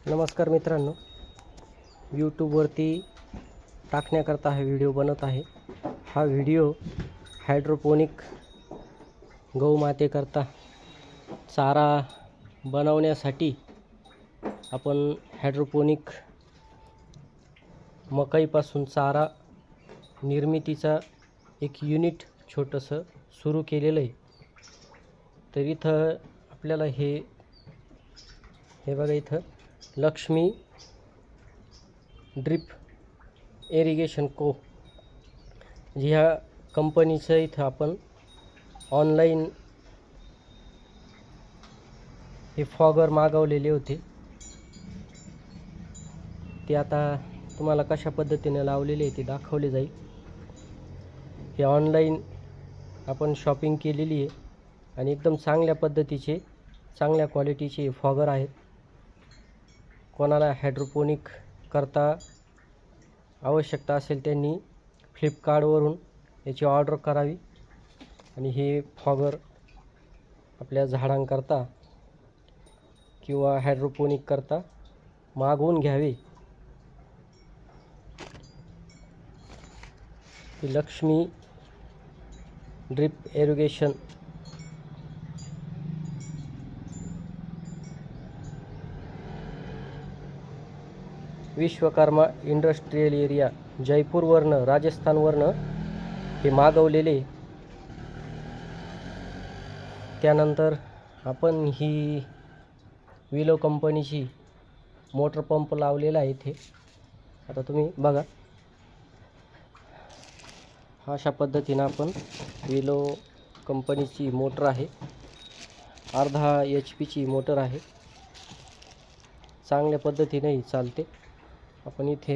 नमस्कार मित्रांनो, यूट्यूबवरती टाकण्याकरता हा व्हिडिओ बनत आहे। हा व्हिडिओ हायड्रोपोनिक गौमातेकरता चारा बनवण्यासाठी आपण हायड्रोपोनिक मकाईपासून चारा निर्मितीचा एक युनिट छोटंसं सुरू केलेलं आहे। तर इथं आपल्याला हे बघा, इथं लक्ष्मी ड्रिप इरिगेशन को ह्या कंपनीचं इथं आपण ऑनलाईन हे फॉगर मागवलेले होते। ते आता तुम्हाला कशा पद्धतीने लावलेले आहे ते दाखवले जाईल। हे ऑनलाईन आपण शॉपिंग केलेली आहे आणि एकदम चांगल्या पद्धतीचे चांगल्या क्वालिटीचे फॉगर आहेत। कोणाला हायड्रोपोनिक करता आवश्यकता असेल त्यांनी फ्लिपकार्टवरून याची ऑर्डर करावी आणि हे फॉगर आपल्या झाडांकरता किंवा हायड्रोपोनिक करता मागवून घ्यावे। Lakshmi drip irrigation Vishwakarma industrial area जयपूरवरनं राजस्थानवरनं हे मागवलेले। त्यानंतर आपण ही विलो कंपनीची मोटर पंप लावलेला आहे इथे। आता तुम्ही बघा, अशा पद्धतीनं आपण विलो कंपनीची मोटर आहे, अर्धा HP ची मोटर आहे, चांगल्या पद्धतीने ही चालते। आपण इथे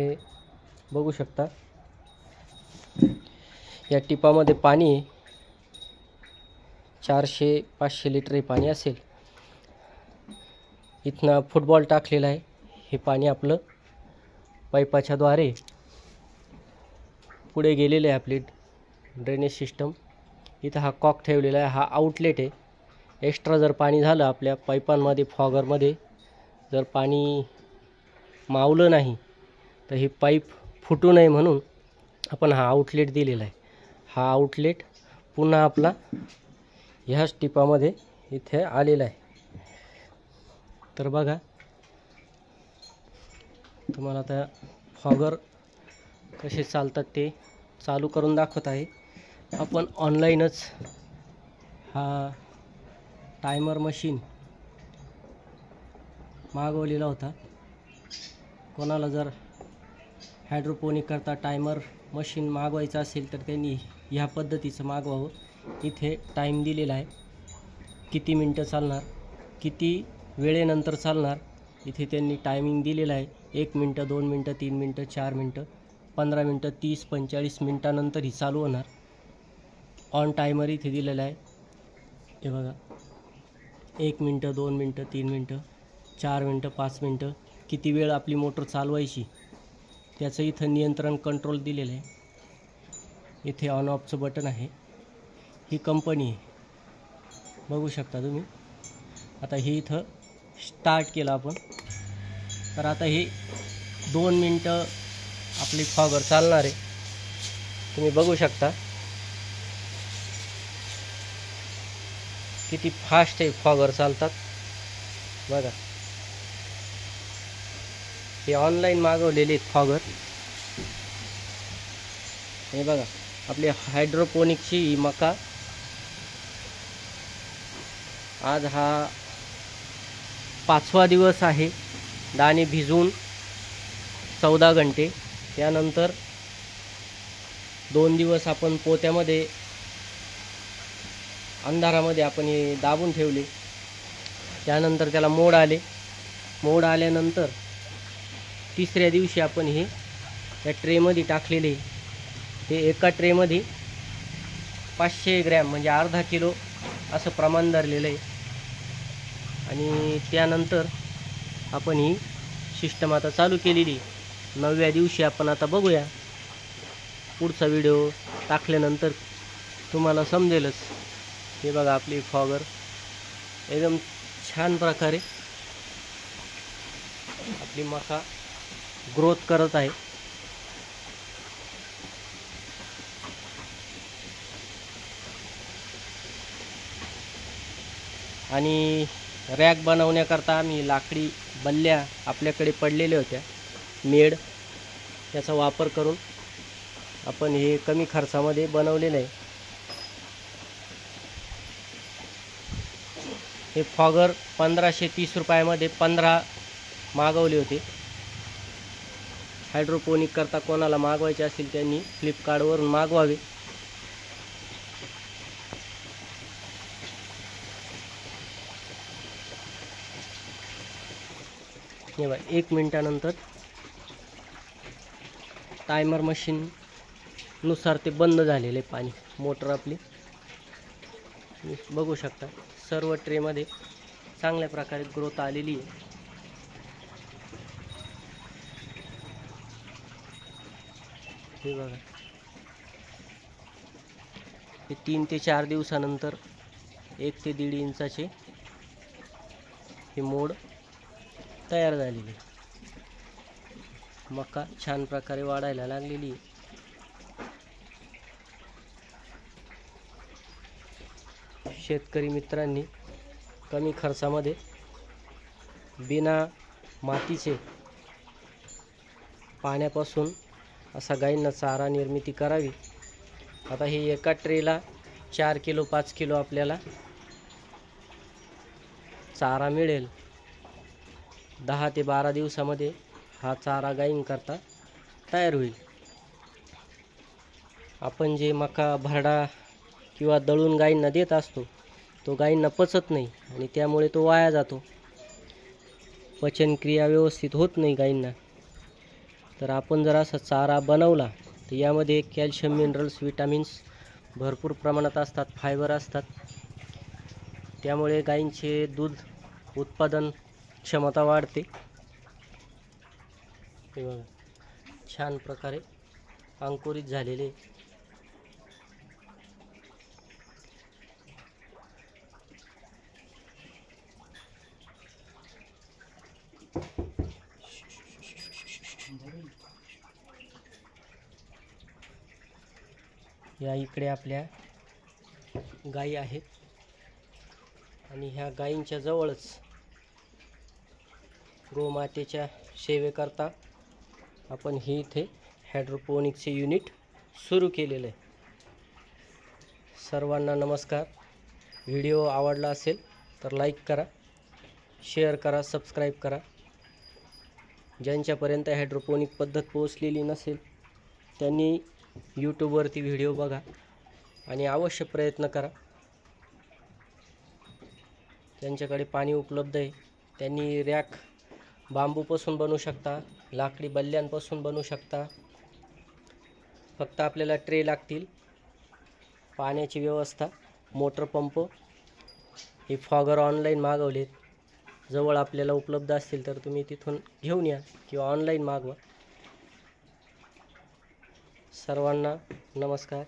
बघू शकता, या टिपामध्ये पाणी 400-500 लिटर पाणी असेल। इथनं फुटबॉल टाकलेला आहे। हे पाणी आपलं पाईपाच्या द्वारे पुढे गेलेले आहे आपली ड्रेनेज सिस्टम। इथं हा कॉक ठेवलेला आहे, हा आउटलेट आहे। एक्स्ट्रा जर पाणी झालं आपल्या पाईपांमध्ये फॉगरमध्ये, जर पाणी मावलं नाही तर ही पाईप फुटू नये म्हणून आपण हा आउटलेट दिलेला आहे। हा आउटलेट पुन्हा आपला ह्याच टिपामध्ये इथे आलेला आहे। तर बघा, तुम्हाला आता फॉगर कसे चालतात ते चालू करून दाखवत आहे। आपण ऑनलाईनच हा टायमर मशीन मागवलेला होता। कोणाला जर हायड्रोपोनिक करता टायमर मशीन मागवायचं असेल तर त्यांनी ह्या पद्धतीचं मागवावं। इथे टाईम दिलेला आहे, किती मिनटं चालणार, किती वेळेनंतर चालणार, इथे त्यांनी टायमिंग दिलेला आहे। 1 मिनटं, 2 मिनटं, 3 मिनटं, 4 मिनटं, 15 मिनटं, 30-45 मिनटानंतर ही चालू होणार। ऑन टायमर इथे दिलेला आहे, हे बघा, 1 मिनटं, 2 मिनटं, 3 मिनटं, 4 मिनटं, 5 मिनटं, किती वेळ आपली मोटर चालवायची त्याचं इथं नियंत्रण कंट्रोल दिलेलं आहे। इथे ऑन ऑफचं बटन आहे। ही कंपनी आहे, बघू शकता तुम्ही। आता हे इथं स्टार्ट केलं आपण, तर आता हे 2 मिनटं आपली फॉगर चालणार आहे। तुम्ही बघू शकता किती फास्ट आहे फॉगर चालतात बघा। हे ऑनलाईन मागवलेले फॉगर, हे बघा, आपली हायड्रोपोनिकची मका आज हा 5वा दिवस आहे। दाणे भिजवून 14 घंटे, त्यानंतर 2 दिवस आपण पोत्यामध्ये अंधारामध्ये आपण हे दाबून ठेवले। त्यानंतर त्याला मोड आले। मोड आल्यानंतर 3ऱ्या दिवशी आपण हे या ट्रेमध्ये टाकलेले। हे एका ट्रेमध्ये 500 ग्रॅम म्हणजे अर्धा किलो असं प्रमाण धरलेलं आहे। आणि त्यानंतर आपण ही सिस्टम आता चालू केलेली। 9व्या दिवशी आपण आता बघूया, पुढचा व्हिडिओ टाकल्यानंतर तुम्हाला समजेलच। हे बघा, आपली फॉगर एकदम छान प्रकारे आपली मका ग्रोथ करत आहे. आणि रॅक बनवण्याकरता आम्ही लाकडी बल्ल्या आपल्याकडे पडलेल्या होत्या, मेड, त्याचा वापर करून आपण हे कमी खर्चामध्ये बनवलेलं आहे. हे फॉगर 1530 रुपयामध्ये 15 मागवले होते. हायड्रोपोनिक करता कोणाला मागवायचे असेल त्यांनी फ्लिपकार्टवरून मागवावे. हे बघा 1 मिनिटानंतर टायमर मशीन नुसार ते बंद झालेले पाणी. मोटर आपली बघू शकता सर्व ट्रेमध्ये चांगल्या प्रकारे ग्रोथ आलेली आहे. हे बघा हे 3 ते 4 दिवसानंतर 1 ते 1.5 इंचाचे हे मोड तयार झालेले. मका छान प्रकारे वाढायला लागलेली आहे. शेतकरी मित्रांनी कमी खर्चामध्ये बिना मातीचे पाण्यापासून असा गायींना चारा निर्मिती करावी. आता हे एका ट्रेला 4 किलो 5 किलो आपल्याला चारा मिळेल. 10 ते 12 दिवसामध्ये हा चारा गायींकरता तयार होईल. आपण जे मका भरडा किंवा दळून गायींना देत असतो तो गायींना पचत नाही आणि त्यामुळे तो वाया जातो. पचनक्रिया व्यवस्थित होत नाही गायींना. तर आपण जर असा चारा बनवला तर यामध्ये कॅल्शियम, मिनरल्स, विटामिन्स भरपूर प्रमाणात असतात, फायबर असतात. त्यामुळे गायींचे दूध उत्पादन क्षमता वाढते. हे बघा छान प्रकारे अंकुरित झालेले. या इकडे आपल्या गायी आहेत आणि ह्या गायींच्या जवळच गोमातेच्या सेवेकरता आपण हे इथे हायड्रोपोनिक्सचे युनिट सुरू केलेलं आहे. सर्वांना नमस्कार. व्हिडिओ आवडला असेल तर लाईक करा, शेअर करा, सबस्क्राईब करा. ज्यांच्यापर्यंत हायड्रोपोनिक पद्धत पोहोचलेली नसेल त्यांनी यूट्यूबवरती व्हिडिओ बघा आणि अवश्य प्रयत्न करा. त्यांच्याकडे पाणी उपलब्ध आहे. त्यांनी रॅक बांबूपासून बनवू शकता, लाकडी बल्ल्यांपासून बनवू शकता. फक्त आपल्याला ट्रे लागतील, पाण्याची व्यवस्था, मोटर पंप. हे फॉगर ऑनलाईन मागवलेत. जवळ आपल्याला उपलब्ध असतील तर तुम्ही तिथून घेऊन या किंवा ऑनलाईन मागवा. सर्वांना नमस्कार.